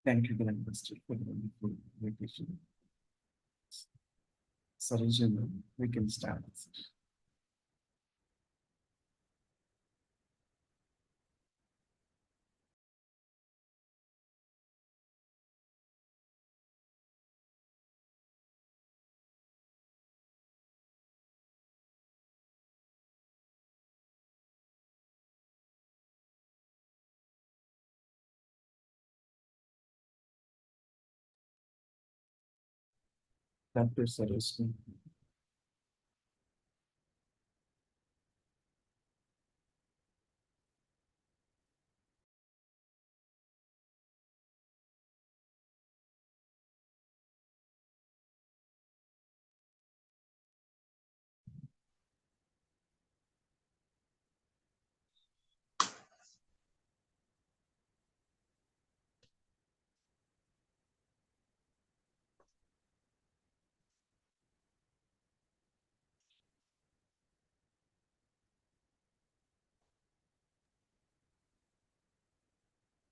Thank you, grandmaster, for the wonderful meditation. Sarojini, we can start. Dr. Sarojini.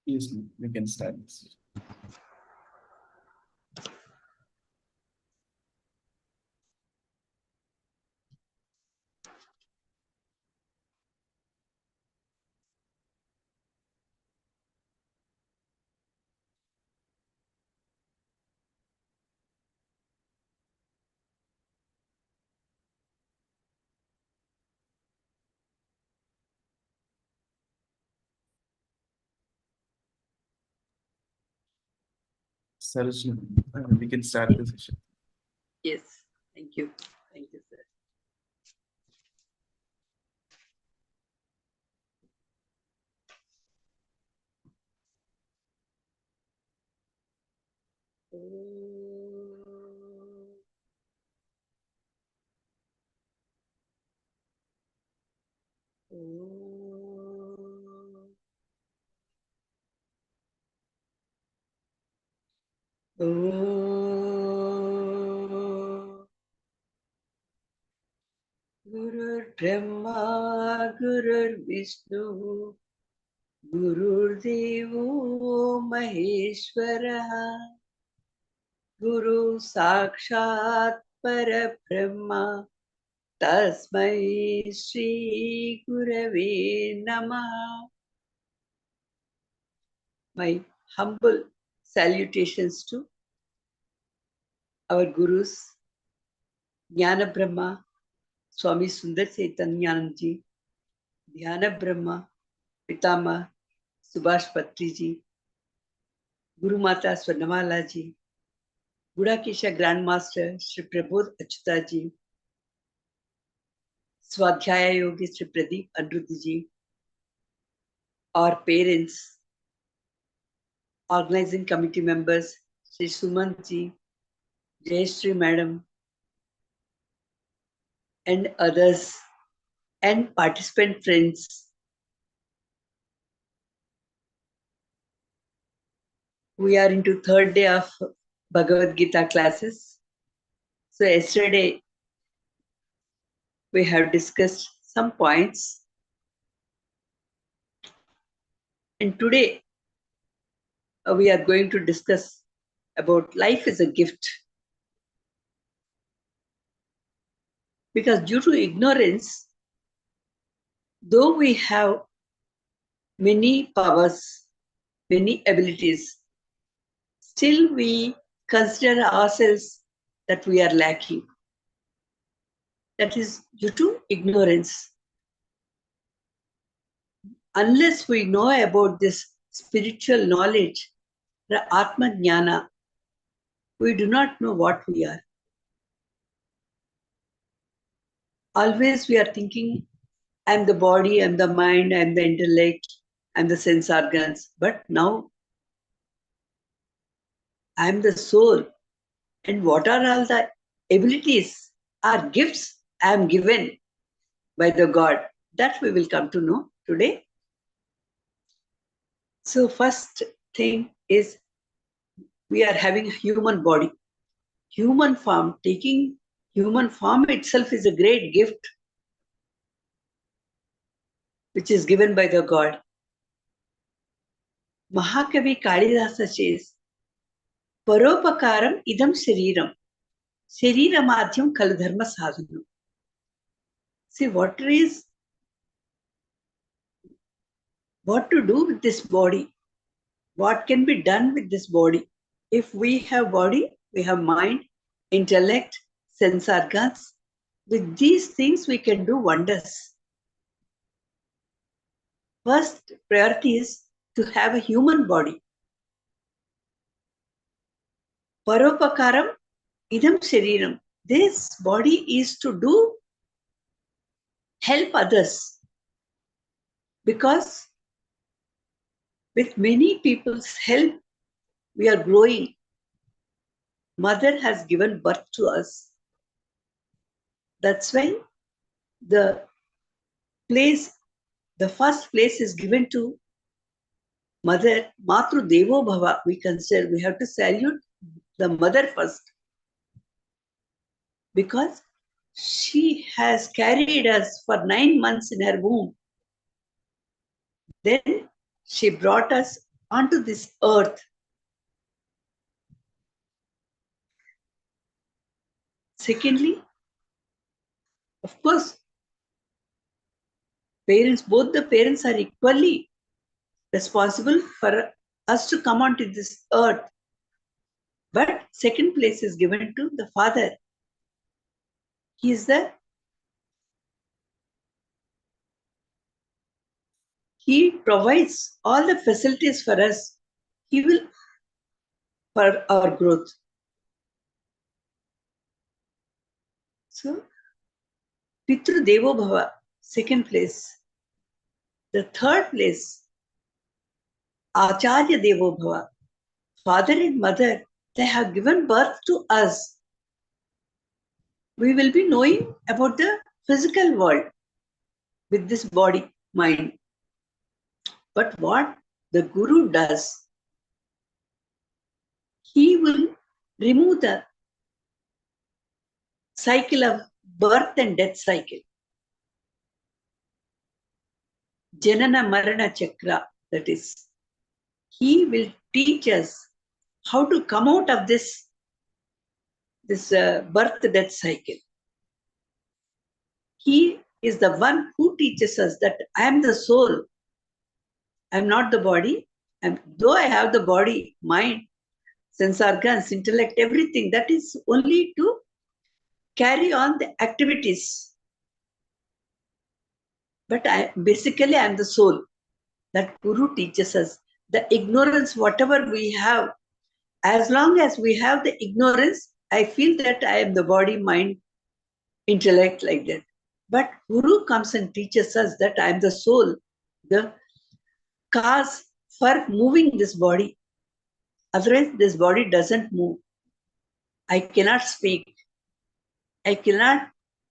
Yes, we can start. Sarojini, we can start the session. Yes, thank you. Thank you, sir. Gurur Brahma, Gurur Vishnu, Gurur Devo Maheshwara, Guru Sakshat Parabrahma, Tasmai Shri Gurave Namah. My humble salutations to our Gurus, Jnana Brahma, Swami Sundar Chaitanyanandji, Dhyana Brahma, Pitama, Subhash Patriji, Guru Mata Swarnamala ji, Gudakesha grandmaster Sri Prabodh Achyutha ji, Swadhyaya yogi Sri Pradeep Aniruddha ji, our parents, organizing committee members Sri Sumant ji, Jayashree madam, and others, and participant friends. We are into third day of Bhagavad Gita classes. So yesterday we have discussed some points, and today we are going to discuss about life is a gift. Because due to ignorance, though we have many powers, many abilities, still we consider ourselves that we are lacking. That is due to ignorance. Unless we know about this spiritual knowledge, the Atma Jnana, we do not know what we are. Always we are thinking, I am the body, I am the mind, I am the intellect, I am the sense organs. But now I am the soul. And what are all the abilities or gifts I am given by the God? That we will come to know today. So first thing is we are having a human body. Human form, taking human form itself is a great gift which is given by the God. Mahakavi Kalidasa says, Paropakaram idam shariram. Shariramadhyam khalu dharma sadhanam. See, what to do with this body? What can be done with this body? If we have body, we have mind, intellect, sense organs. With these things, we can do wonders. First priority is to have a human body. Paropakaram idam shariram. This body is to do help others, because with many people's help we are growing. Mother has given birth to us. That's why the first place is given to Mother. Matru Devo Bhava, we consider. We have to salute the mother first, because she has carried us for 9 months in her womb. Then she brought us onto this earth. Secondly, of course, both the parents are equally responsible for us to come onto this earth. But second place is given to the father. He provides all the facilities for us. He will for our growth. So, Pitru Devo Bhava, second place. The third place, Acharya Devo Bhava. Father and mother, they have given birth to us. We will be knowing about the physical world with this body, mind. But what the Guru does, he will remove the cycle of birth and death cycle. Janana Marana Chakra, that is. He will teach us how to come out of this birth-death cycle. He is the one who teaches us that I am the soul. I am not the body. Though I have the body, mind, sense organs, intellect, everything, that is only to carry on the activities. But basically, I am the soul. That Guru teaches us. The ignorance, whatever we have, as long as we have the ignorance, I feel that I am the body, mind, intellect, like that. But Guru comes and teaches us that I am the soul, the cause for moving this body. Otherwise, this body doesn't move. I cannot speak. I cannot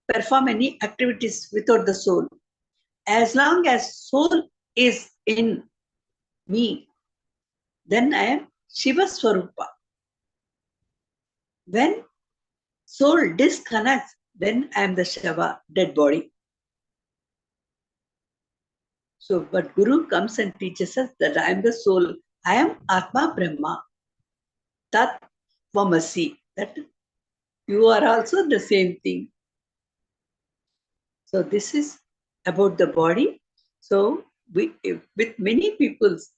perform any activities without the soul. As long as soul is in me, then I am Shiva Swarupa. When soul disconnects, then I am the Shava, dead body. So, but Guru comes and teaches us that I am the soul. I am Atma Brahma. Tat Tvamasi. That you are also the same thing. So, this is about the body. So, with many people's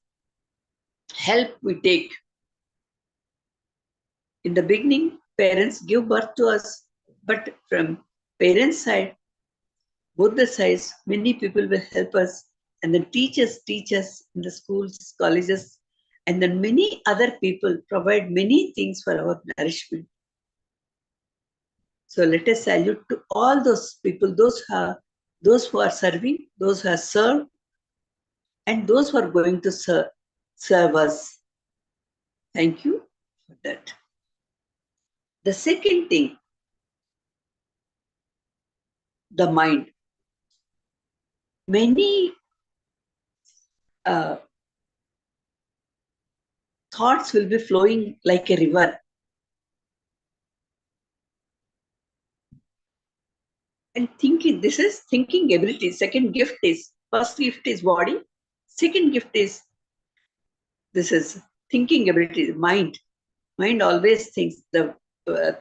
help we take. In the beginning, parents give birth to us. But from parents' side, both the sides, many people will help us. And then teachers teach us in the schools, colleges, and then many other people provide many things for our nourishment. So let us salute to all those people, those who are serving, those who have served, and those who are going to serve us. Thank you for that. The second thing, the mind. Many thoughts will be flowing like a river. And thinking, this is thinking ability. Second gift is, first gift is body. Second gift is, this is thinking ability, mind. Mind always thinks, the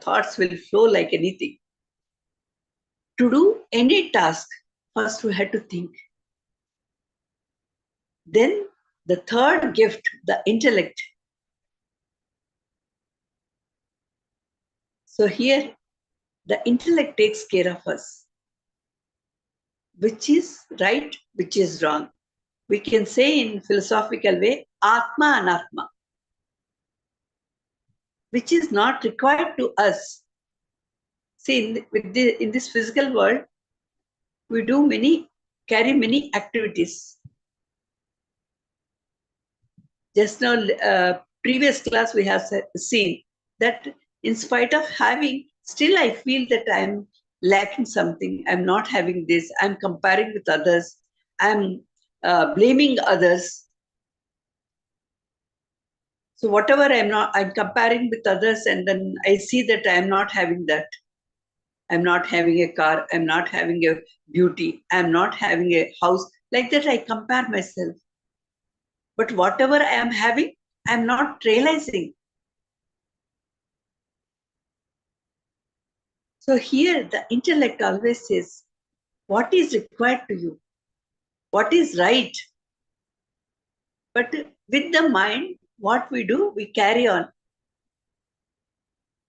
thoughts will flow like anything. To do any task, first we had to think. Then the third gift, the intellect. So here, the intellect takes care of us. Which is right, which is wrong. We can say in philosophical way, Atma Anatma, which is not required to us. See, in this physical world, we carry many activities. Just now, previous class we have seen that in spite of having, still I feel that I'm lacking something. I'm not having this. I'm comparing with others. I'm blaming others. So whatever I'm comparing with others, and then I see that I'm not having that. I'm not having a car. I'm not having a beauty. I'm not having a house. Like that, I compare myself. But whatever I am having, I'm not realizing. So here, the intellect always says, what is required to you? What is right? But with the mind, what we do, we carry on.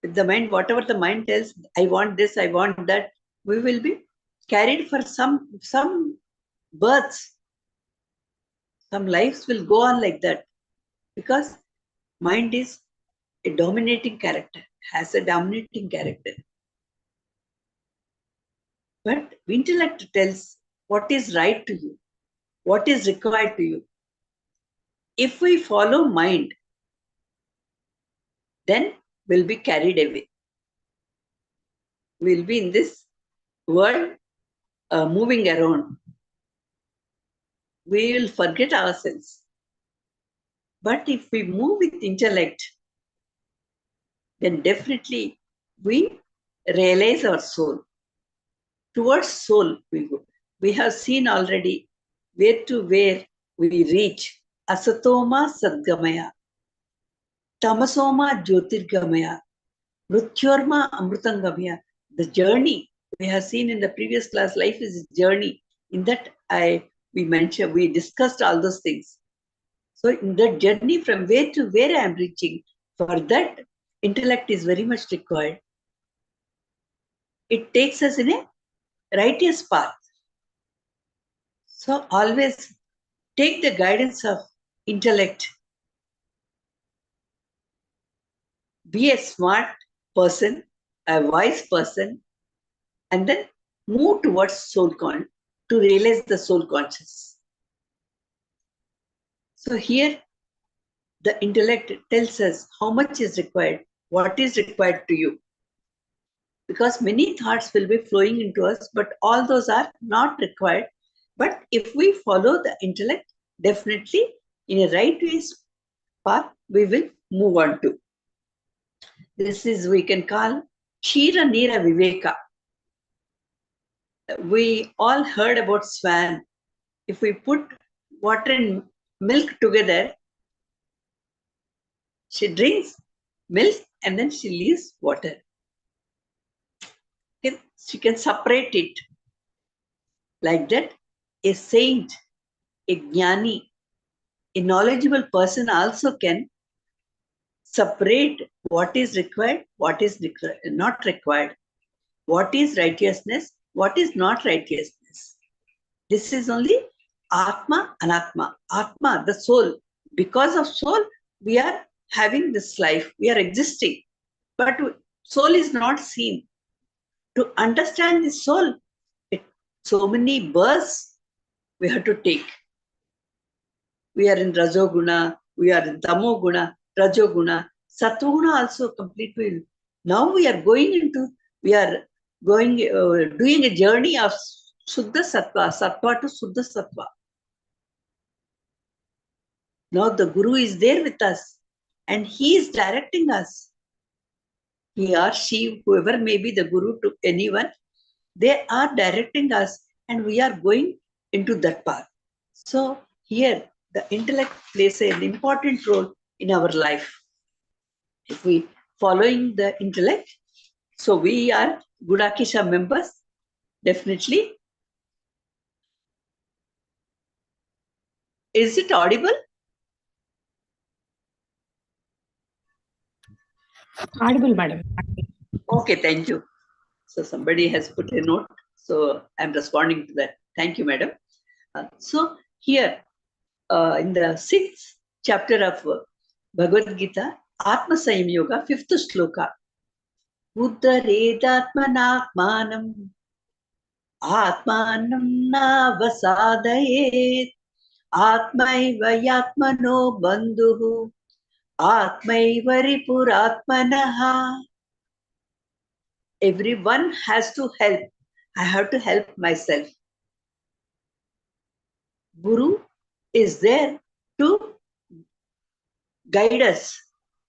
With the mind, whatever the mind tells, I want this, I want that, we will be carried for some births. Some lives will go on like that. Because mind is a dominating character, has a dominating character. But intellect tells what is right to you, what is required to you. If we follow mind, then we'll be carried away. We'll be in this world moving around. We will forget ourselves. But if we move with intellect, then definitely we realize our soul. Towards soul we go. We have seen already where to where we reach. Asatoma Sadgamaya, Tamasoma Jyotirgamaya, Mrityorma Amrutangamaya. The journey we have seen in the previous class, life is a journey. In that we discussed all those things. So in that journey from where to where I am reaching, for that intellect is very much required. It takes us in a righteous path. So always take the guidance of intellect. Be a smart person, a wise person, and then move towards to realize the soul conscious. So here, the intellect tells us how much is required, what is required to you. Because many thoughts will be flowing into us, but all those are not required. But if we follow the intellect, definitely in a right path, we will move on to. This is, we can call Shira Nira Viveka. We all heard about swan. If we put water and milk together, she drinks milk and then she leaves water. She can separate it. Like that, a saint, a jnani, a knowledgeable person also can separate what is required, what is not required, what is righteousness, what is not righteousness. This is only Atma, Anatma. Atma, the soul. Because of soul, we are having this life, we are existing. But soul is not seen. To understand the soul, so many births we have to take. We are in Rajoguna, we are in Tamoguna, Rajoguna, Satvaguna also completely. Now we are doing a journey of Suddha Sattva, Sattva to Suddha Sattva. Now the Guru is there with us and he is directing us. He or she, whoever may be the Guru to anyone, they are directing us and we are going into that path. So here, the intellect plays an important role in our life. If we following the intellect, so we are Gudakesha members, definitely. Is it audible? Audible, madam. Okay, thank you. So somebody has put a note, so I'm responding to that. Thank you, madam. So here, in the 6th chapter of Bhagavad Gita, Atma Sayam Yoga, 5th shloka. Uddharedatmanatmanam atmanam navasadayet atmaiva yatmano bandhuhu atmaiva ripuratmanaha. Everyone has to help. I have to help myself. Guru is there to guide us,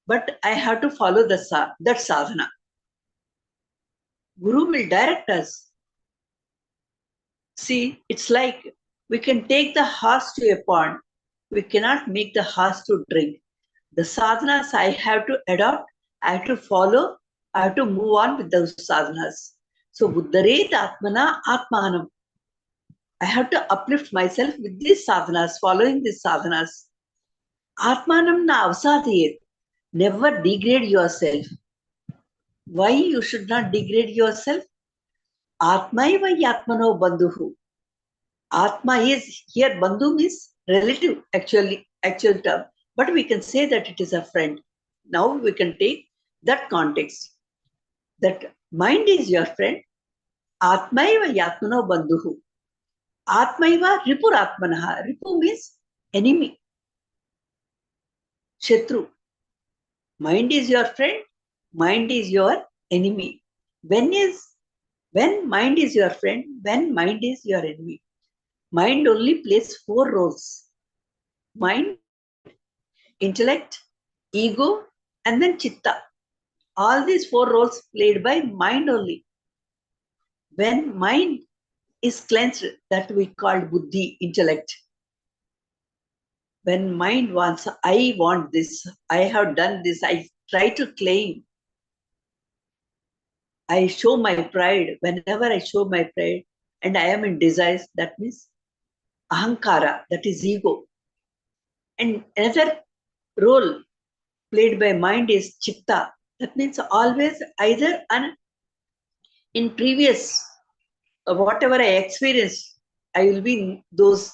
but I have to follow that sadhana. Guru will direct us. See, it's like we can take the horse to a pond. We cannot make the horse to drink. The sadhanas I have to adopt, I have to follow, I have to move on with those sadhanas. So, Buddharet Atmana Atmanam. I have to uplift myself with these sadhanas, following these sadhanas. Atmanam na avsadiyet. Never degrade yourself. Why you should not degrade yourself? Atmaiva yatmano bandhuhu. Atma is here, bandhu means relative, actual term, but we can say that it is a friend. Now we can take that context. That mind is your friend. Atmaiva yatmano bandhuhu. Atmaiva ripuratmanaha. Ripu means enemy. Shatru. Mind is your friend, mind is your enemy. When mind is your friend, when mind is your enemy? Mind only plays 4 roles. Mind, intellect, ego, and then chitta. All these 4 roles played by mind only. When mind is cleansed, that we call buddhi, intellect. When mind wants, I want this, I have done this, I try to claim. I show my pride. Whenever I show my pride and I am in desires, that means ahankara, that is ego. And another role played by mind is chitta. That means always either in previous, whatever I experienced, I will be in those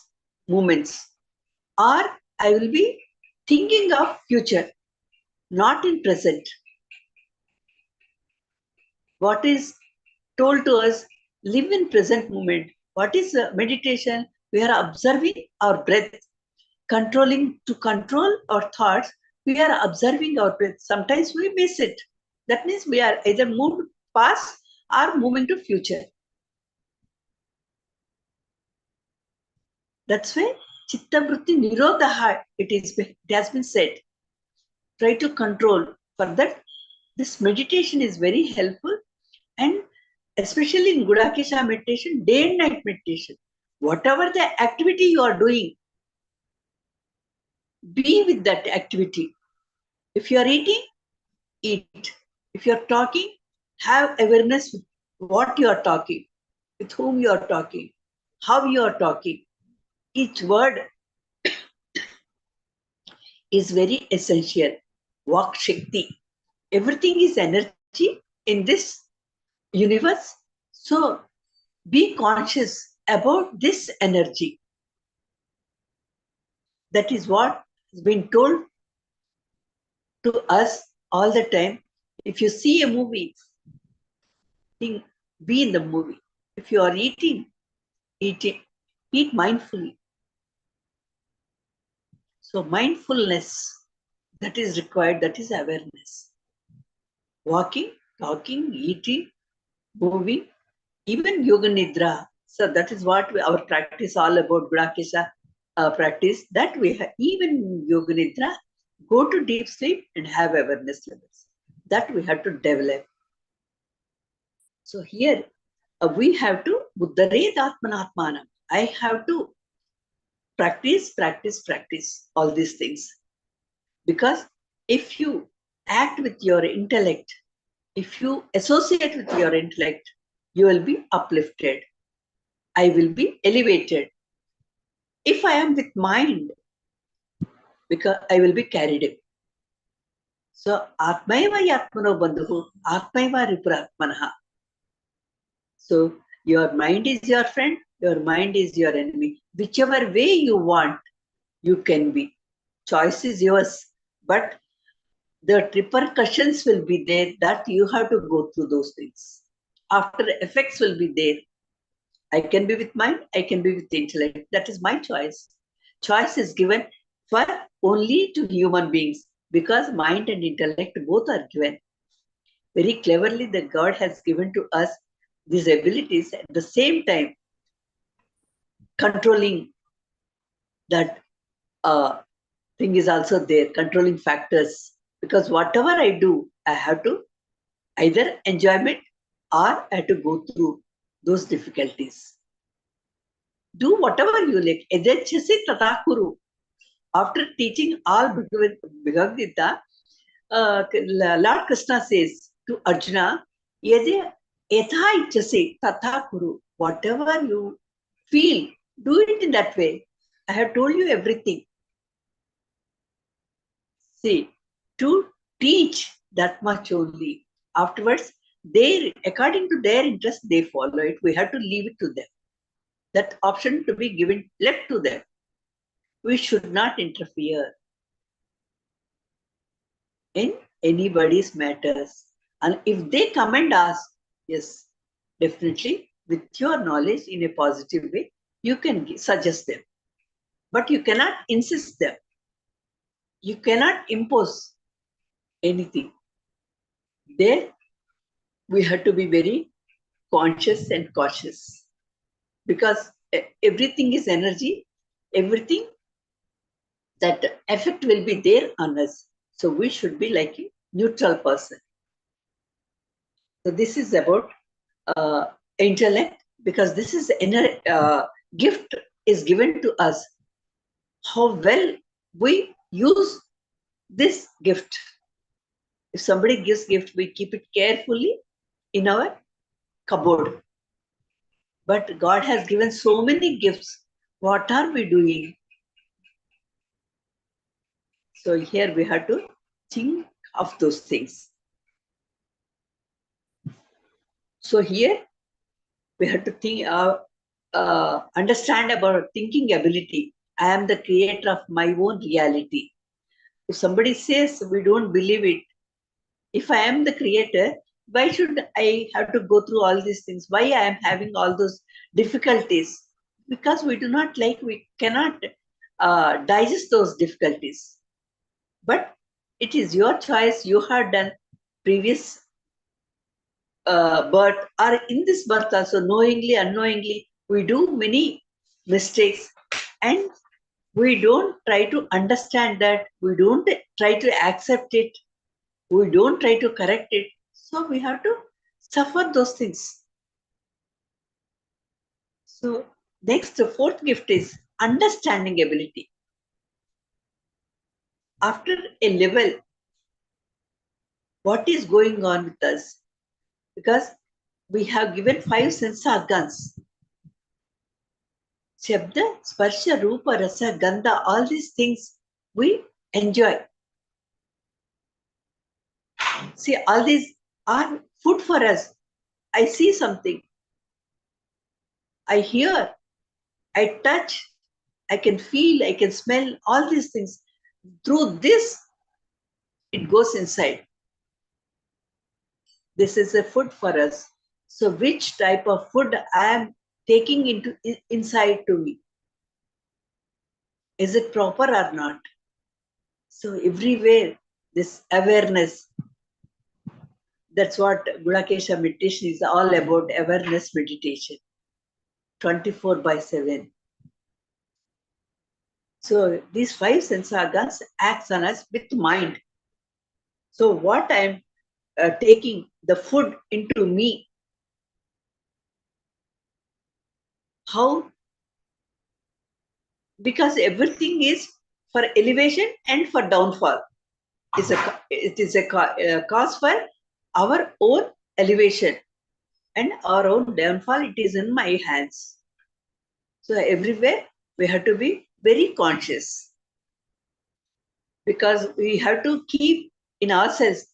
moments. Or I will be thinking of future, not in present. What is told to us, live in present moment. What is meditation? We are observing our breath, to control our thoughts. We are observing our breath. Sometimes we miss it. That means we are either moved past or moving to future. That's why chitta vritti nirodha, it has been said. Try to control. For that, this meditation is very helpful, and especially in Gudakesha meditation, day and night meditation. Whatever the activity you are doing, be with that activity. If you are eating, eat. If you are talking, have awareness with what you are talking, with whom you are talking, how you are talking. Each word is very essential. Vak Shakti. Everything is energy in this universe. So be conscious about this energy. That is what has been told to us all the time. If you see a movie, be in the movie. If you are eating, eat mindfully. So mindfulness, that is required, that is awareness. Walking, talking, eating, moving, even yoga nidra. So that is what our practice all about, Gudakesha practice, that we have, even yoga nidra, go to deep sleep and have awareness levels. That we have to develop. So here we have to Buddharet Atmanatmanam. I have to practice all these things. Because if you act with your intellect, if you associate with your intellect, you will be uplifted. I will be elevated. If I am with mind, because I will be carried away. So, Atmaiva Yatmano Bandhu, Atmaiva Ripuratmanaha. So, your mind is your friend, your mind is your enemy. Whichever way you want, you can be. Choice is yours. But the repercussions will be there that you have to go through those things. After effects will be there. I can be with mind, I can be with intellect. That is my choice. Choice is given for only to human beings because mind and intellect both are given. Very cleverly, the God has given to us these abilities at the same time controlling that thing is also there, controlling factors. Because whatever I do, I have to either enjoyment or I have to go through those difficulties. Do whatever you like. Edechasi tata kuru. After teaching all Bhagavad Gita, Lord Krishna says to Arjuna, Yede etha ichase tatha kuru. Whatever you feel, do it in that way. I have told you everything. See, to teach that much only. Afterwards, they, according to their interest, they follow it. We have to leave it to them. That option to be given, left to them. We should not interfere in anybody's matters. And if they commend us, yes, definitely, with your knowledge in a positive way, you can suggest them. But you cannot insist them. You cannot impose anything. There, we have to be very conscious and cautious. Because everything is energy, everything that effect will be there on us. So we should be like a neutral person. So this is about intellect, because this is gift is given to us. How well we use this gift. If somebody gives gift, we keep it carefully in our cupboard. But God has given so many gifts. What are we doing? So here we have to think of those things. So here we have to think, understand about thinking ability. I am the creator of my own reality. If somebody says we don't believe it, if I am the creator, why should I have to go through all these things? Why I am having all those difficulties? Because we do not like, we cannot digest those difficulties. But it is your choice. You have done previous birth, or in this birth also, knowingly, unknowingly, we do many mistakes, and we don't try to understand that, we don't try to accept it, we don't try to correct it. So we have to suffer those things. So next, the fourth gift is understanding ability. After a level, what is going on with us? Because we have given 5 sense organs. Shabda, Sparsha, Rupa, Rasa, Gandha, all these things we enjoy. See, all these are food for us. I see something. I hear. I touch. I can feel. I can smell. All these things. Through this, it goes inside. This is a food for us. So which type of food I am taking inside to me? Is it proper or not? So everywhere, this awareness, that's what Gudakesha meditation is all about, awareness meditation, 24/7. So these 5 sense organs acts on us with mind. So what I'm taking the food into me, how? Because everything is for elevation and for downfall. is a cause for our own elevation and our own downfall. It is in my hands. So everywhere we have to be very conscious, because we have to keep in ourselves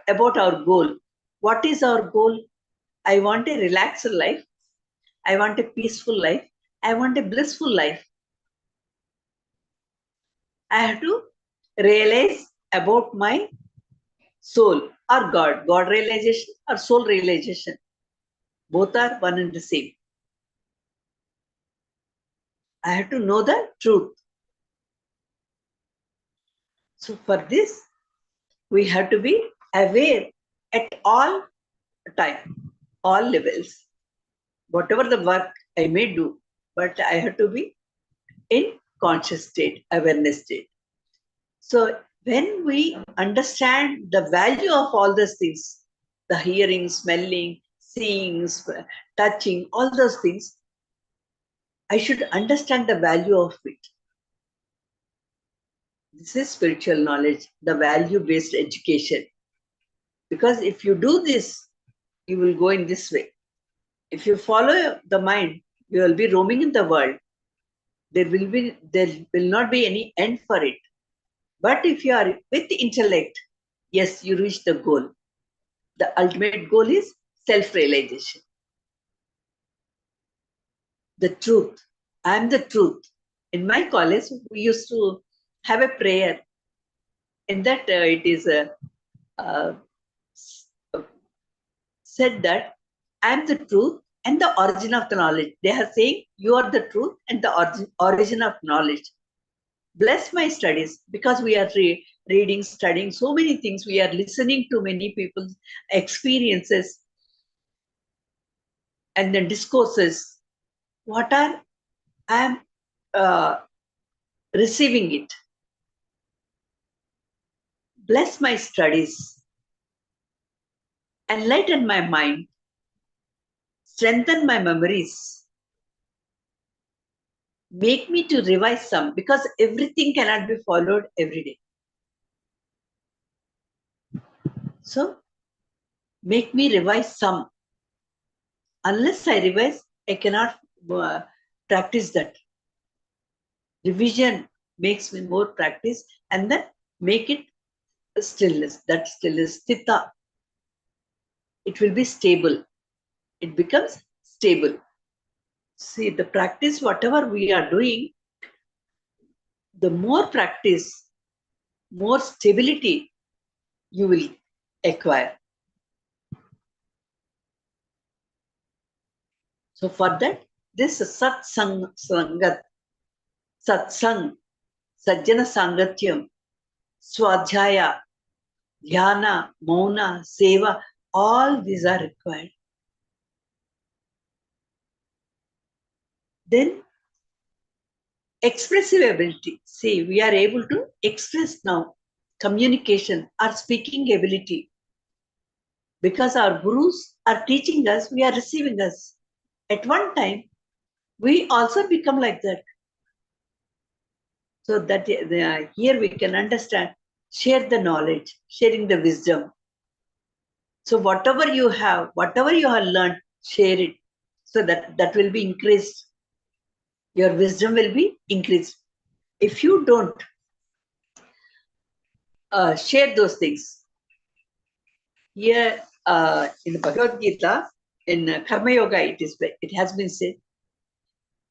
about our goal. What is our goal? I want a relaxed life. I want a peaceful life. I want a blissful life. I have to realize about my soul or God. God realization or soul realization. Both are one and the same. I have to know the truth. So for this, we have to be aware at all time, all levels. Whatever the work I may do, but I have to be in conscious state, awareness state. So when we understand the value of all those things, the hearing, smelling, seeing, touching, all those things, I should understand the value of it. This is spiritual knowledge, the value-based education. Because if you do this, you will go in this way. If you follow the mind, you will be roaming in the world. There will not be any end for it. But if you are with the intellect, yes, you reach the goal. The ultimate goal is self-realization. The truth. I am the truth. In my college, we used to have a prayer. In that, it is said that I am the truth and the origin of the knowledge. They are saying you are the truth and the origin of knowledge. Bless my studies, because we are reading, studying so many things. We are listening to many people's experiences and then discourses. What are I am receiving it? Bless my studies, enlighten my mind, strengthen my memories, make me to revise some, because everything cannot be followed every day. So make me revise some. Unless I revise, I cannot practice that. Revision makes me more practice, and then make it stillness. That stillness, sthita. It will be stable. It becomes stable. See, the practice, whatever we are doing, the more practice, more stability you will acquire. So for that, this satsang, satsang, sajjana sangatyam, swadhyaya, dhyana, mauna, seva, all these are required. Then expressive ability. See, we are able to express now communication or speaking ability. Because our gurus are teaching us, we are receiving us. At one time, we also become like that. So that here we can understand, share the knowledge, sharing the wisdom. So whatever you have learned, share it. So that will be increased. Your wisdom will be increased. If you don't share those things, here in the Bhagavad Gita, in Karma Yoga, it has been said,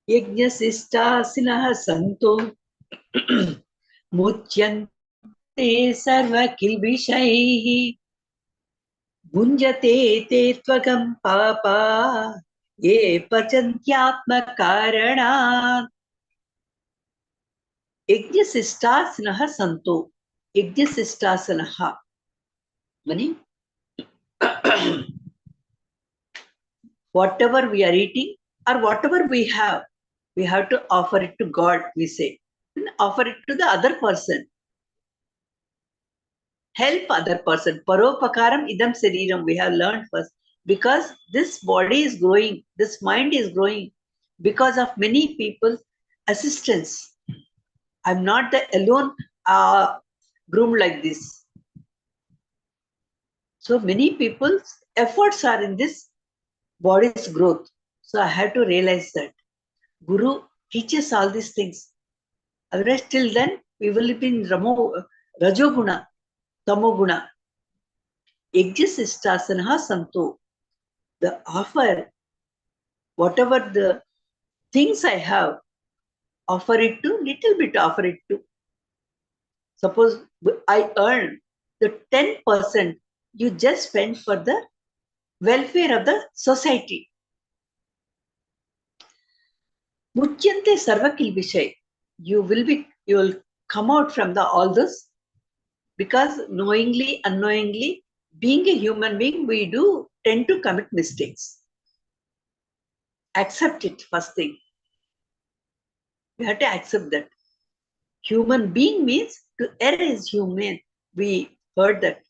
Yajnasista sinaha santo mutyante sarva kilvishaihi bhunjate te tvagam papa ye pacantyatma karanat. Yajnasistasanaha santo. Yajnasistasanaha meaning whatever we are eating or whatever we have to offer it to God, we say. And offer it to the other person. Help other person. Paropakaram idam sariram, we have learned first. Because this body is growing, this mind is growing because of many people's assistance. I'm not the alone groomed like this. So many people's efforts are in this body's growth. So I had to realize that Guru teaches all these things. Otherwise, till then, we will be in Rajoguna, Tamoguna. Yajnasistasanaha santo. The offer, whatever the things I have, offer it to, little bit offer it to. Suppose I earn the 10%, you just spend for the welfare of the society. Muchyante sarvakil vishay. You will come out from all this, because knowingly, unknowingly, being a human being, we do tend to commit mistakes. Accept it, first thing. We have to accept that. Human being means to err is human. We heard that.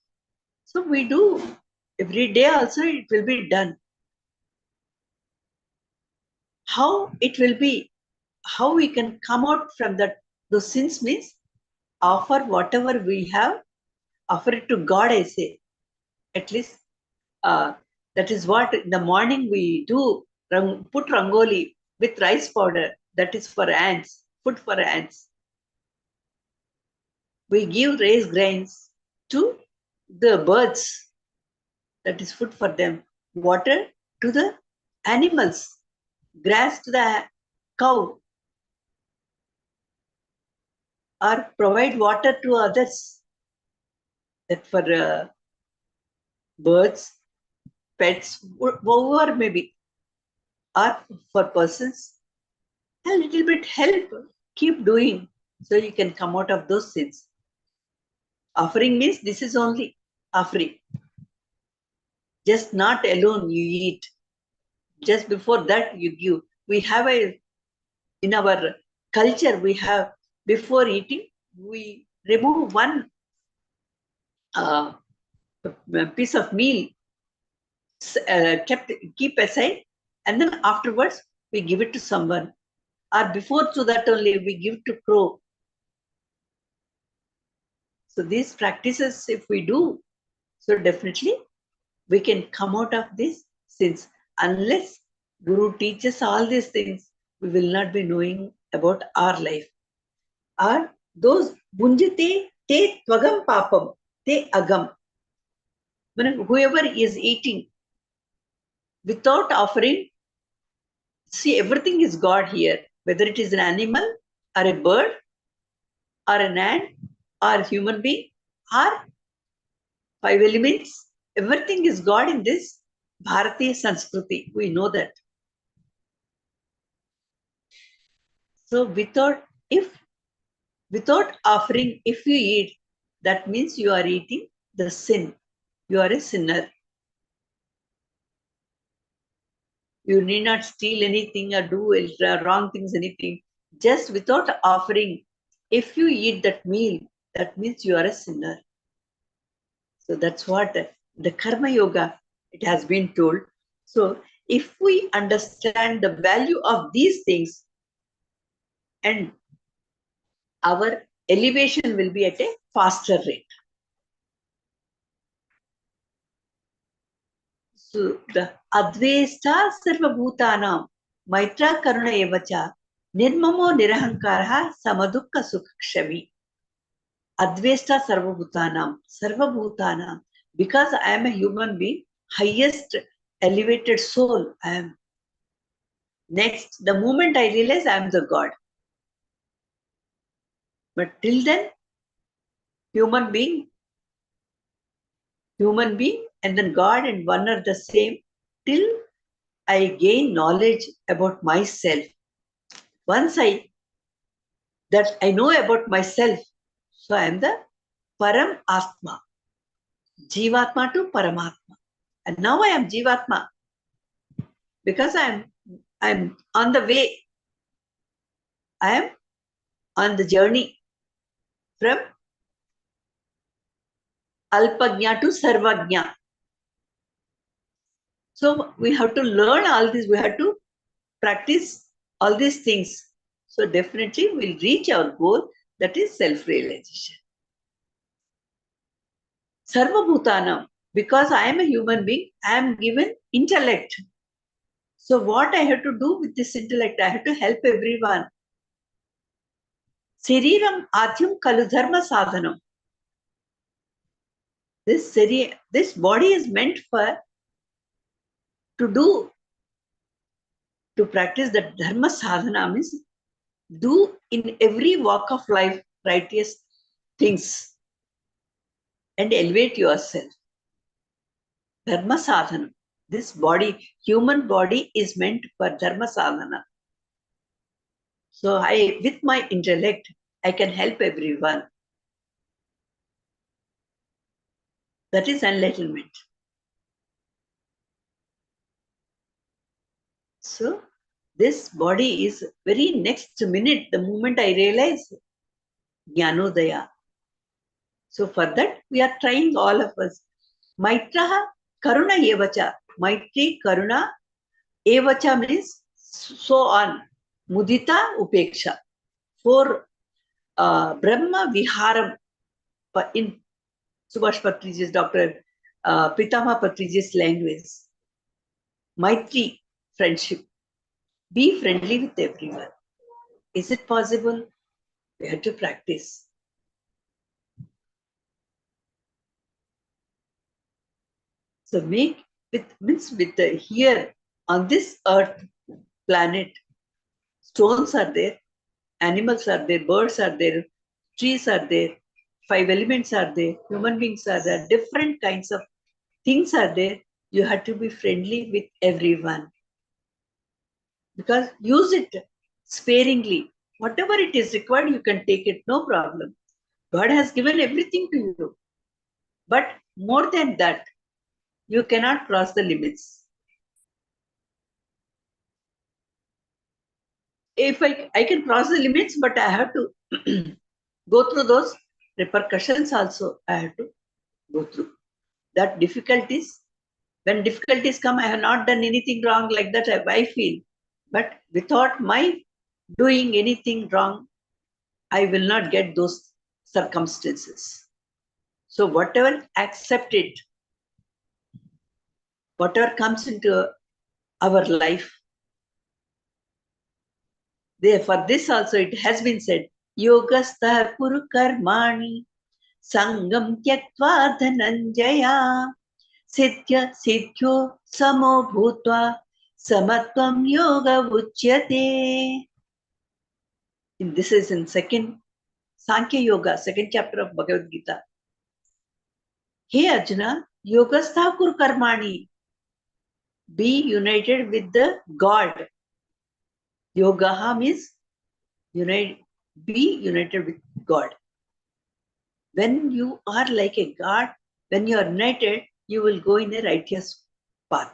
So we do. Every day also it will be done. How it will be, how we can come out from those sins means offer whatever we have, offer it to God, I say. At least that is what in the morning we do, put rangoli with rice powder. That is for ants, food for ants. We give rice grains to the birds. That is food for them. Water to the animals. Grass to the cow. Or provide water to others. That for birds, pets, whoever maybe. Or for persons. A little bit help. Keep doing. So you can come out of those sins. Offering means this is only offering. Just not alone you eat. Just before that you give. We have in our culture, we have, before eating, we remove one piece of meal, keep aside, and then afterwards we give it to someone. Or before to that only we give to crow. So these practices, if we do, so definitely we can come out of these sins. Unless Guru teaches all these things, we will not be knowing about our life. Or those bunjate te tvagam papam te agam. Whoever is eating without offering, see, everything is God here. Whether it is an animal or a bird or an ant or human being or 5 elements, everything is God in this Bharatiya Sanskriti. We know that. So without offering, if you eat, that means you are eating the sin. You are a sinner. You need not steal anything or do wrong things, anything. Just without offering, if you eat that meal, that means you are a sinner. So that's what the Karma Yoga, it has been told. So if we understand the value of these things, and our elevation will be at a faster rate. So the Advesta Sarva Bhutanam Maitra Karuna Evacha Nirmamo Nirahankaraha Samadukka Sukshami. Advesta Sarva Bhutanam. Because I am a human being, highest elevated soul I am. Next, the moment I realize I am the God. But till then, human being, and then God and one are the same. Till I gain knowledge about myself. Once I know about myself, so I am the Param Atma. Jivatma to Paramatma. And now I am Jivatma. Because I'm on the way. I am on the journey from Alpagnya to Sarvagnya. So we have to learn all this. We have to practice all these things. So definitely we'll reach our goal, that is self-realization. Sarva Bhutanam. Because I am a human being, I am given intellect. So what I have to do with this intellect? I have to help everyone. Sariram Atyam Kalu Dharma Sadhanam. This body is meant to practice the Dharma Sadhana, means do in every walk of life righteous things and elevate yourself. Dharma Sadhana. This body, human body, is meant for Dharma Sadhana. So with my intellect, I can help everyone. That is enlightenment. So this body is very next minute, the moment I realize Jnanodaya. So for that, we are trying, all of us. Maitraha Karuna Evacha. Maitri Karuna Evacha means so on. Mudita Upeksha. For Brahma Viharam, in Subhash Patriji's, Dr. Pitama Patriji's language. Maitri, friendship. Be friendly with everyone. Is it possible? We have to practice. So here on this earth planet, stones are there, animals are there, birds are there, trees are there, 5 elements are there, human beings are there, different kinds of things are there. You have to be friendly with everyone. Because use it sparingly. Whatever it is required, you can take it, no problem. God has given everything to you. But more than that, you cannot cross the limits. If I can cross the limits, but I have to go through those repercussions also. I have to go through that difficulties. When difficulties come, I have not done anything wrong, like that I feel. But without my doing anything wrong, I will not get those circumstances. So whatever, accept it. Whatever comes into our life. For this also it has been said, Yogastha Kuru Karmani Sangam Tyaktva Dhananjaya Siddhya Siddhyo Samo Bhutva Samatvam Yoga Uchyate. This is in second Sankhya Yoga, second chapter of Bhagavad Gita. Hey Arjuna, Yogastha Kuru Karmani. Be united with the God. Yogaha means be united with God. When you are like a God, when you are united, you will go in a righteous path.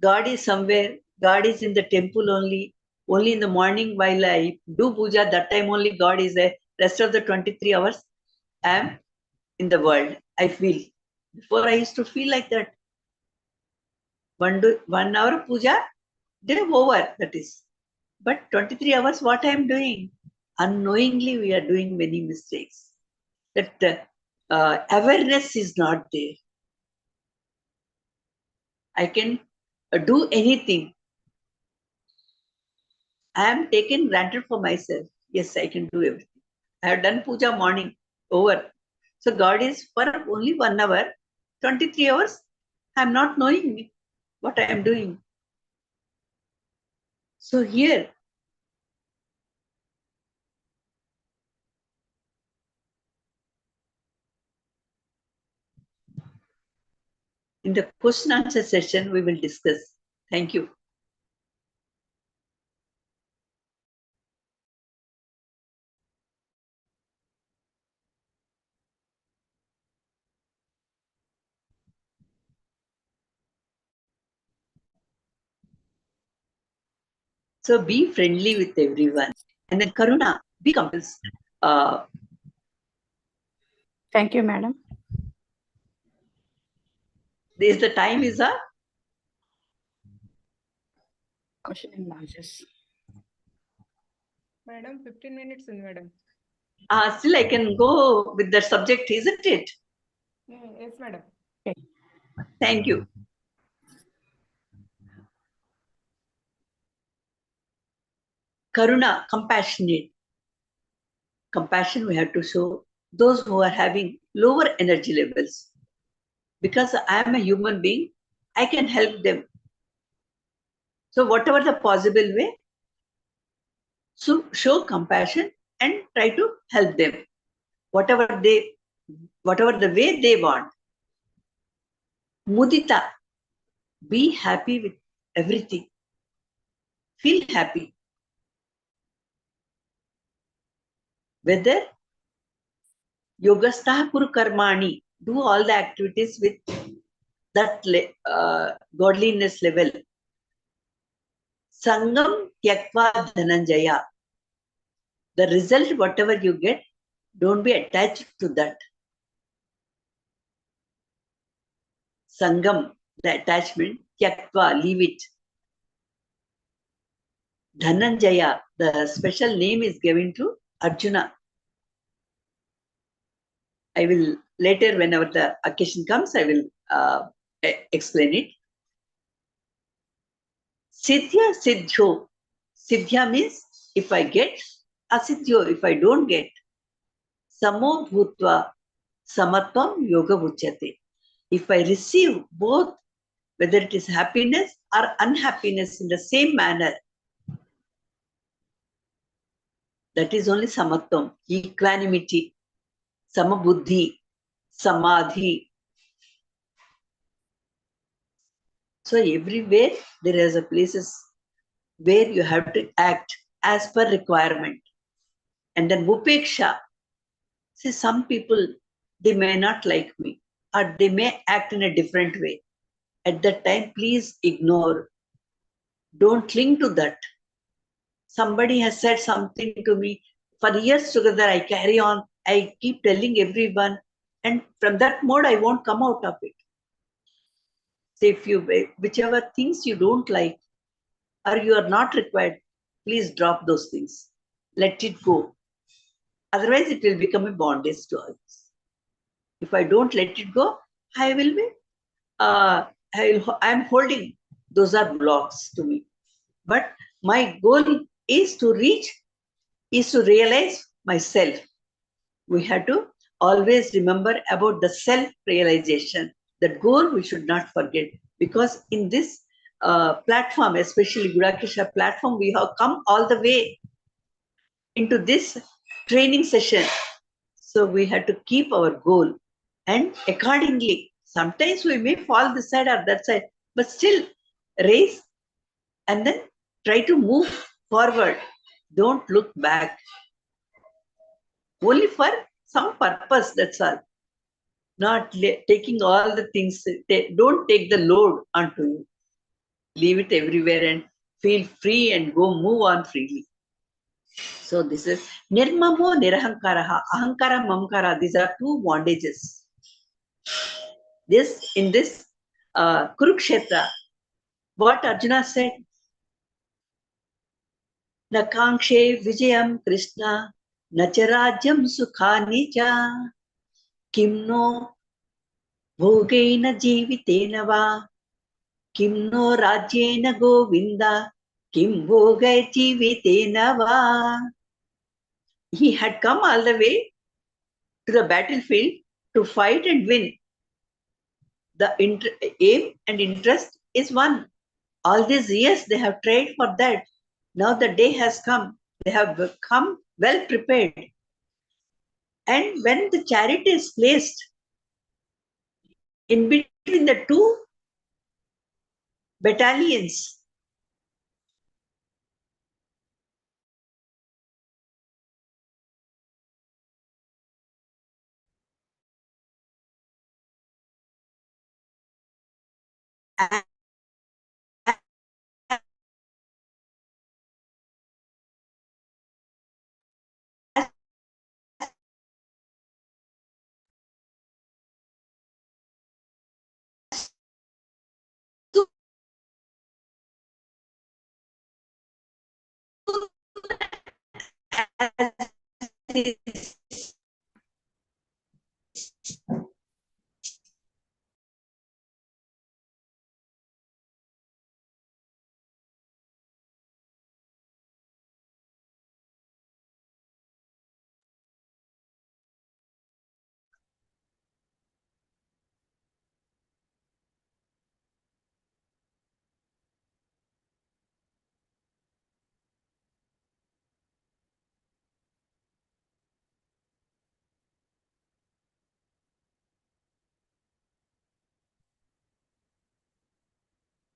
God is somewhere, God is in the temple only in the morning while I do puja, that time only God is there. Rest of the 23 hours, I am in the world, I feel. Before I used to feel like that. 1 hour puja, day over, that is. But 23 hours, what I am doing? Unknowingly, we are doing many mistakes. That awareness is not there. I can do anything. I am taken granted for myself. Yes, I can do everything. I have done puja morning, over. So God is for only 1 hour, 23 hours. I am not knowing what I am doing. So here, in the question answer session, we will discuss. Thank you. So be friendly with everyone. And then Karuna, be compulsive. Thank you, madam. The time is up. Question and answers. Madam, 15 minutes in madam. Still I can go with the subject, isn't it? Yes, madam. Thank you. Karuna, compassionate. Compassion we have to show those who are having lower energy levels. Because I am a human being, I can help them. So whatever the possible way, so show compassion and try to help them. Whatever the way they want. Mudita, be happy with everything. Feel happy. Whether Yogastha Kuru Karmani, do all the activities with that godliness level. Sangam Tyaktva Dhananjaya. The result, whatever you get, don't be attached to that. Sangam, the attachment, Tyaktva, leave it. Dhananjaya, the special name is given to Arjuna. I will later, whenever the occasion comes, I will explain it. Siddhya Siddhyo. Siddhya means if I get, Asiddhyo if I don't get. Samo Bhutva Samatvam Yoga Uchyate. If I receive both, whether it is happiness or unhappiness in the same manner, that is only Samatvam, equanimity, Samabuddhi, Samadhi. So everywhere there is a places where you have to act as per requirement. And then Upeksha. See, some people, they may not like me or they may act in a different way. At that time, please ignore. Don't cling to that. Somebody has said something to me. For years together, I carry on. I keep telling everyone. And from that mode, I won't come out of it. So if you, whichever things you don't like or you are not required, please drop those things. Let it go. Otherwise, it will become a bondage to us. If I don't let it go, I will be, I'm holding. Those are blocks to me. But my goal is to reach, is to realize myself. We have to always remember about the self-realization. That goal we should not forget. Because in this platform, especially Gudakesha platform, we have come all the way into this training session. So we have to keep our goal. And accordingly, sometimes we may fall this side or that side, but still raise and then try to move forward. Don't look back. Only for some purpose, that's all. Not taking all the things, don't take the load onto you. Leave it everywhere and feel free and go move on freely. So this is Nirmamo Nirahankaraha, Ahankara Mamkara. These are two bondages. In this Kurukshetra, what Arjuna said, Na Kankshe Vijayam Krishna, Nacharajyam Sukhani cha, Kimno Bhogaina Jivitena va, Kimno Rajyena Govinda, Kim Bhogai Jivitena va. He had come all the way to the battlefield to fight and win. The aim and interest is one. All these years they have tried for that. Now the day has come. They have come well prepared. And when the chariot is placed in between the two battalions, as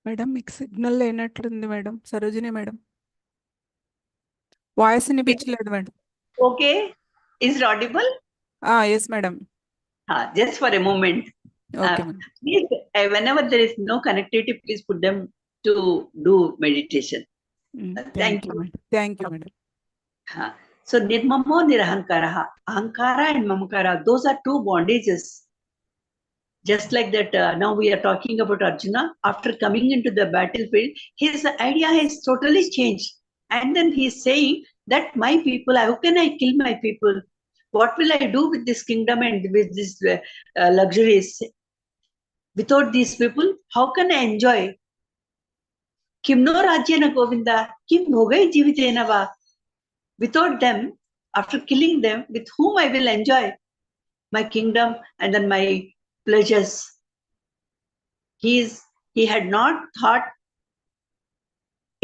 madam మీకు signal లేనట్లుంది madam. Sarojini madam voice వినిపించలేదు madam. Okay. Is it audible? Yes madam. Just for a moment. Okay madam. Please, whenever there is no connectivity, please put them to do meditation. Thank you madam. Thank you madam. So nirmamo nirahankara. Ahankara and mamkara, those are two bondages. Just like that, now we are talking about Arjuna. After coming into the battlefield, his idea has totally changed. And then he is saying that my people, how can I kill my people? What will I do with this kingdom and with these luxuries? Without these people, how can I enjoy? Kimno rajyena govinda, kim bhogai jivitena va. Without them, after killing them, with whom I will enjoy my kingdom and then my pleasures. He had not thought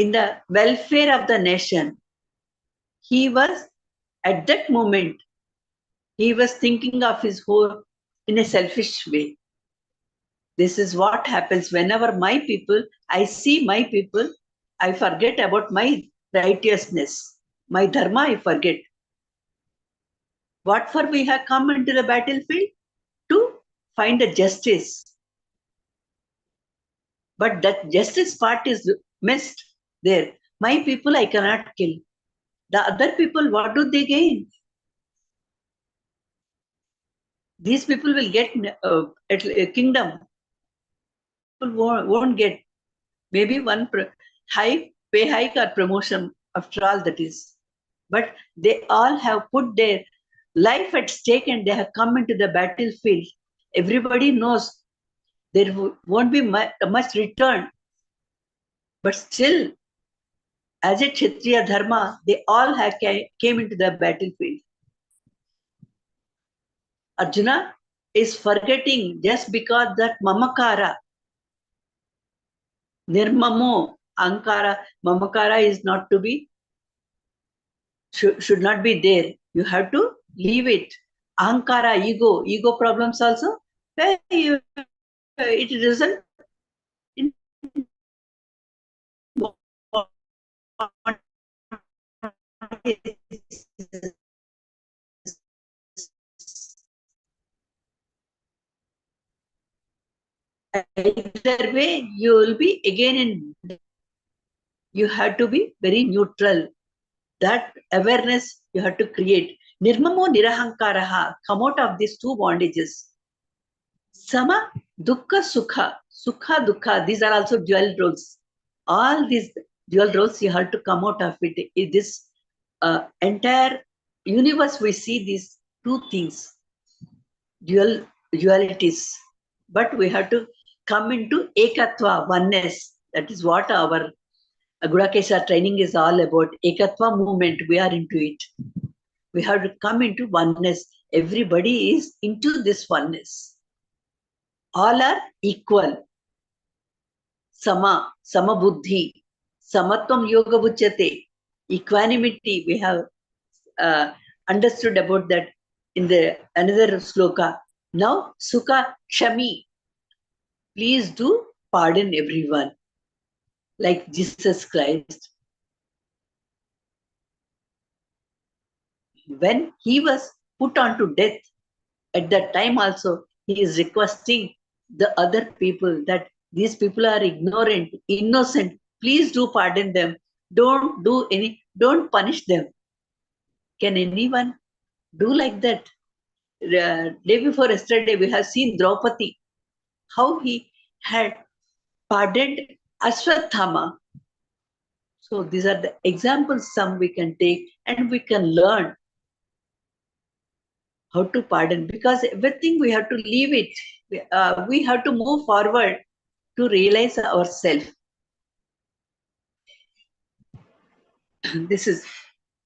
in the welfare of the nation. He was, at that moment, he was thinking of his whole in a selfish way. This is what happens whenever my people, I see my people, I forget about my righteousness. My dharma, I forget. What for we have come into the battlefield? To find a justice. But that justice part is missed there. My people I cannot kill. The other people, what do they gain? These people will get a kingdom. People won't get maybe one pay hike or promotion, after all that is. But they all have put their life at stake and they have come into the battlefield. Everybody knows there won't be much return. But still, as a Kshatriya dharma, they all came into the battlefield. Arjuna is forgetting just because that mamakara, nirmamo, ankara, mamakara is not to be, should not be there. You have to leave it. Ankara, ego problems also. It doesn't. Either way, you will be again in. You have to be very neutral. That awareness you have to create. Nirmamo nirahankaraha. Come out of these two bondages. Sama, dukkha, sukha. Sukha, dukkha. These are also dual roles. All these dual roles you have to come out of it. In this entire universe, we see these two things. Dualities. But we have to come into Ekathva, oneness. That is what our Gudakesha training is all about. Ekathva movement, we are into it. We have to come into oneness. Everybody is into this oneness. All are equal. Sama buddhi, samatvam yoga buchyate. Equanimity, we have understood about that in the another sloka. Now, sukha, kshami. Please do pardon everyone. Like Jesus Christ. When he was put on to death, at that time also, he is requesting the other people that these people are ignorant, innocent. Please do pardon them. Don't punish them. Can anyone do like that? Day before yesterday, we have seen Draupadi, how he had pardoned Ashwathama. So these are the examples some we can take and we can learn how to pardon, because everything we have to leave it. We have to move forward to realize ourselves. This is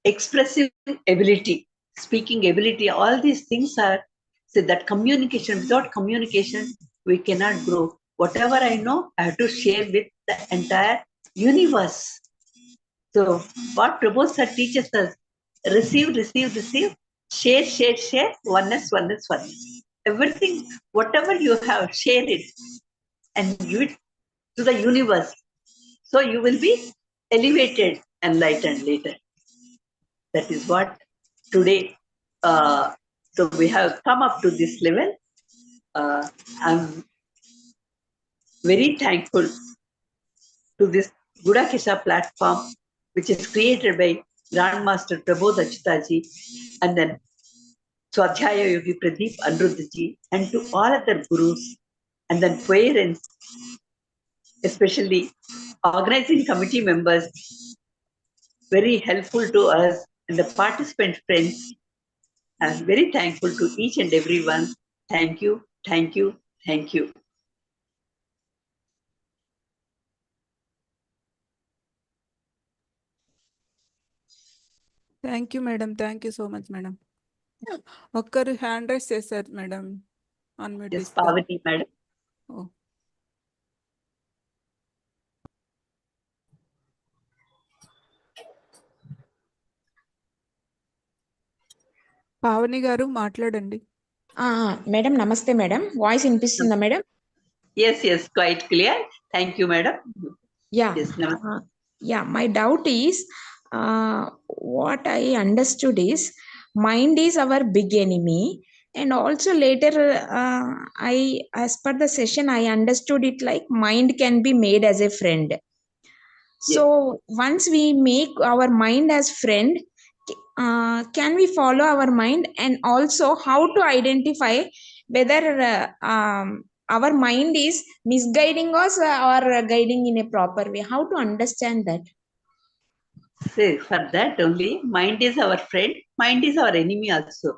expressive ability, speaking ability. All these things are, so that communication, without communication, we cannot grow. Whatever I know, I have to share with the entire universe. So what Prabodh sir teaches us, receive, share, oneness. Everything, whatever you have, share it and give it to the universe. So you will be elevated, enlightened later. That is what today, so we have come up to this level. I'm very thankful to this Gudakesha platform, which is created by Grandmaster Prabodh Achyutha and then Swadhyaya Yogi Pradeep Aniruddha and to all other gurus and then parents, especially organizing committee members, very helpful to us, and the participant friends. I'm very thankful to each and everyone. Thank you, thank you, thank you. Thank you madam. Thank you so much madam. ఒక్కరు hand raise చేశారు madam. Unmute Yes, ఇస్తారు. Pavati, madam. ఓ. పావని గారు మాట్లాడండి. Madam నమస్తే madam. Voice వినిపిస్తుందా madam? Yes, yes, quite clear. Thank you, madam. Yeah. Yes, namaste. Yeah, my doubt is, what I understood is, mind is our big enemy. And also later, as per the session, I understood it like mind can be made as a friend. So once we make our mind as friend, can we follow our mind? And also how to identify whether our mind is misguiding us or guiding in a proper way? How to understand that? See, for that only, mind is our friend, mind is our enemy also.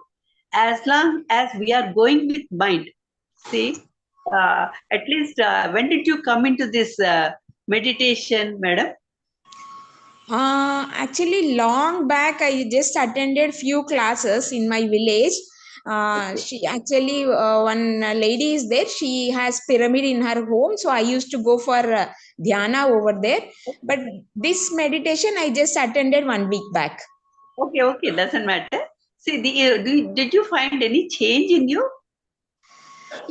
As long as we are going with mind, see, at least when did you come into this meditation, madam? Actually, long back, I just attended few classes in my village. She actually, one lady is there. She has pyramid in her home, so I used to go for dhyana over there. But this meditation, I just attended 1 week back. Okay, okay, doesn't matter. See, did you find any change in you?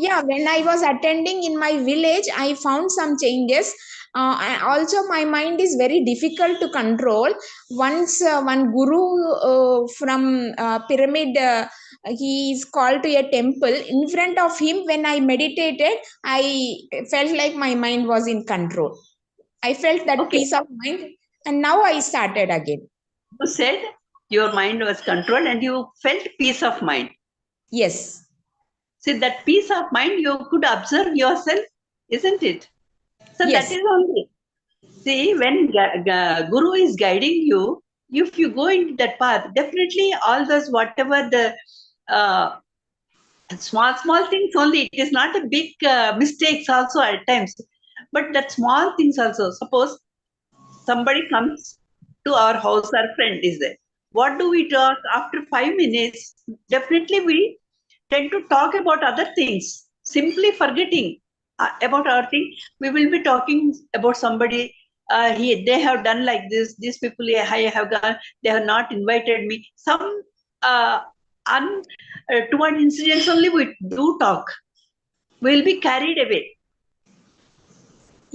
Yeah, when I was attending in my village, I found some changes. And also, my mind is very difficult to control. Once one guru from pyramid, he is called to a temple. In front of him, when I meditated, I felt like my mind was in control. I felt that peace of mind, and now I started again. You said your mind was controlled and you felt peace of mind. Yes. See, that peace of mind, you could observe yourself, isn't it? So Yes. that is only. See, when Guru is guiding you, if you go into that path, definitely all those, whatever the small things only, it is not a big mistakes also at times. But that small things also, suppose somebody comes to our house, our friend is there. What do we talk after 5 minutes? Definitely we tend to talk about other things, simply forgetting about our thing. We will be talking about somebody. They have done like this. These people I have gone. They have not invited me. Some untoward incidents only we do talk. We will be carried away.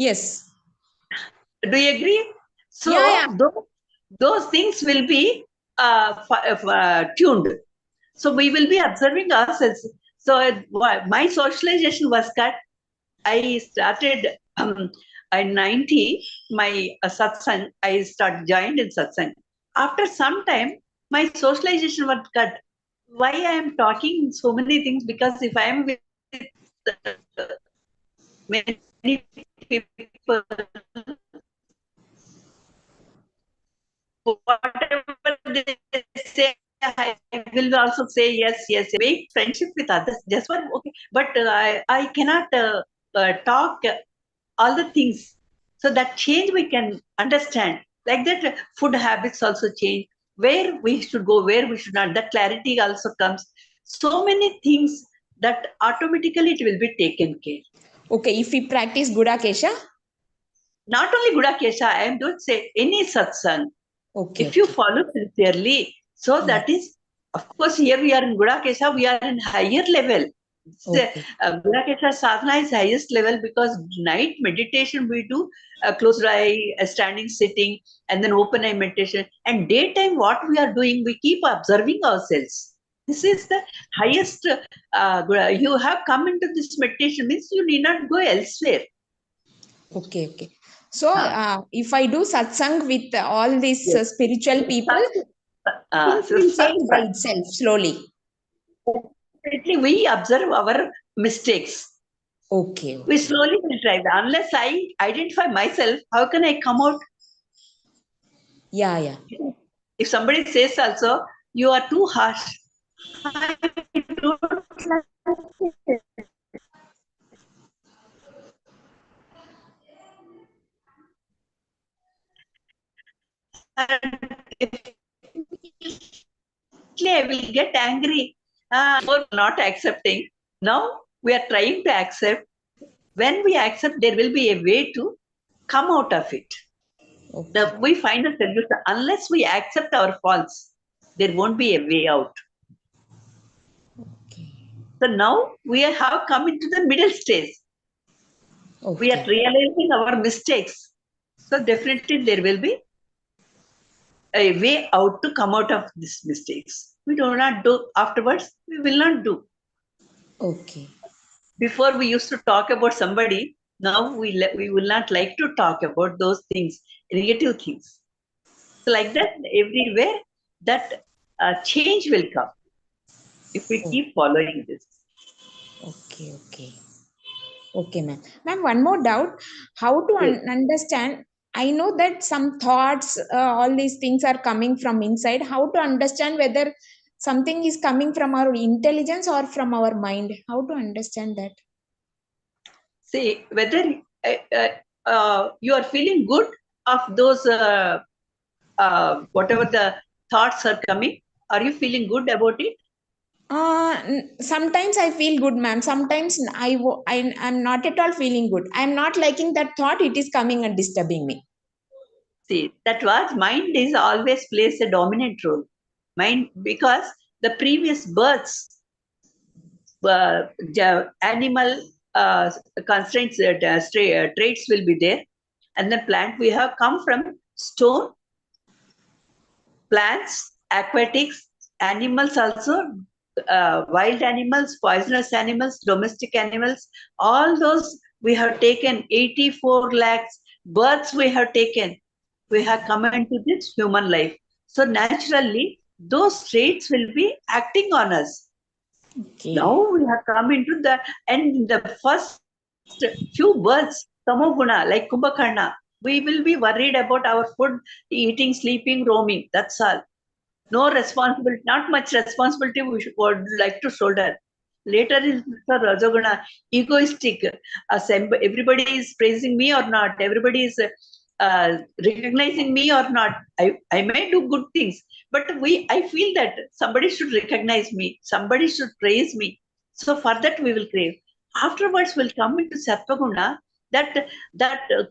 Yes. Do you agree? So Yeah. those things will be tuned. So we will be observing ourselves. So my socialization was cut. I started in 90, my satsang, I joined in satsang. After some time, my socialization was cut. Why I am talking so many things? Because if I am with many people, whatever they say, I will also say yes, yes. Make friendship with others. Just one, okay. But I cannot talk all the things. So that change we can understand. Like that, food habits also change. Where we should go, where we should not. That clarity also comes. So many things that automatically it will be taken care. Okay, if we practice Gudakesha? Not only Gudakesha, I am going to say any satsang. Okay. If you follow sincerely, so that is, of course, here we are in Gudakesha, we are in higher level. Okay. Gudakesha sadhana is highest level because night meditation we do closed eye, standing, sitting, and then open eye meditation. And daytime, what we are doing, we keep observing ourselves. This is the highest. You have come into this meditation means you need not go elsewhere. Okay, okay. So, if I do satsang with all these Yes. spiritual people, things So will change by satsang. itself slowly. Definitely, we observe our mistakes. Okay, We okay. slowly will try. Unless I identify myself, how can I come out? Yeah, yeah. If somebody says also, you are too harsh. I don't like it. And I will get angry. For not accepting. Now we are trying to accept. When we accept, there will be a way to come out of it. Okay. We find a solution. Unless we accept our faults, there won't be a way out. Okay. So now we have come into the middle stage. We are Okay. realizing our mistakes. So definitely there will be a way out to come out of these mistakes. We do not do afterwards, we will not do. Okay. Before we used to talk about somebody, now we will not like to talk about those things, negative things. So like that, everywhere that change will come if we keep following this. Okay, okay. Okay, ma'am. Ma'am, one more doubt. How to Yes. understand? I know that some thoughts, all these things are coming from inside. How to understand whether something is coming from our intelligence or from our mind? How to understand that? See, whether you are feeling good of those, whatever the thoughts are coming, are you feeling good about it? Sometimes I feel good, ma'am. Sometimes I'm not at all feeling good. I'm not liking that thought. It is coming and disturbing me. See, that was mind is always plays a dominant role. Mind, because the previous births, animal constraints, traits will be there. And the plant, we have come from stone, plants, aquatics, animals also, wild animals, poisonous animals, domestic animals, all those we have taken 84 lakhs births we have taken. We have come into this human life. So naturally, those traits will be acting on us. Okay. Now we have come into the, and the first few births, tamoguna, like Kumbhakarna, we will be worried about our food, eating, sleeping, roaming. That's all. No responsibility, not much responsibility would like to shoulder. Later is Mr. Rajoguna, egoistic. Everybody is praising me or not. Everybody is recognizing me or not. I may do good things, but I feel that somebody should recognize me. Somebody should praise me. So for that we will crave. Afterwards we'll come into Sattva-guna, that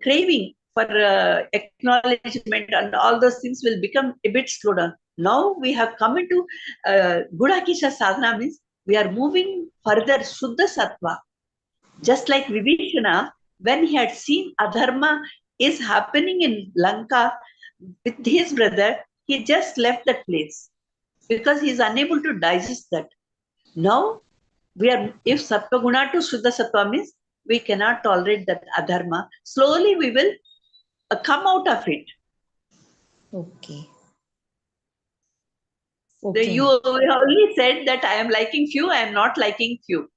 craving for acknowledgement and all those things will become a bit slow down. Now we have come into Gudakesha sadhana, means we are moving further Shuddha Sattva. Just like Vibhishana, when he had seen adharma is happening in Lanka with his brother, he just left that place because he is unable to digest that. Now we are, if Sattva Guna to Shuddha Sattva means we cannot tolerate that adharma. Slowly we will come out of it. Okay. Okay. You only said that I am liking few, I am not liking few.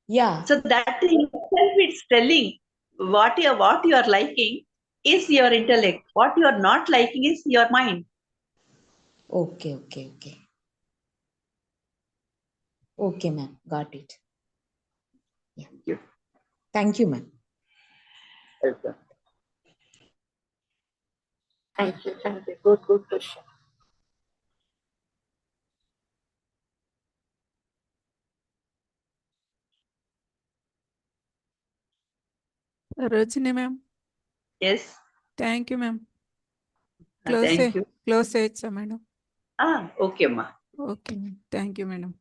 Yeah. So that itself is telling what you are liking is your intellect. What you are not liking is your mind. Okay, okay, okay. Okay, ma'am. Got it. Yeah. Thank you. Thank you, ma'am. Welcome. Thank you. Thank you. Good question. Sarojini ma'am. Yes. Thank you, ma'am. Thank you. Close it, madam. Okay, ma. Okay, ma'am. Thank you, madam.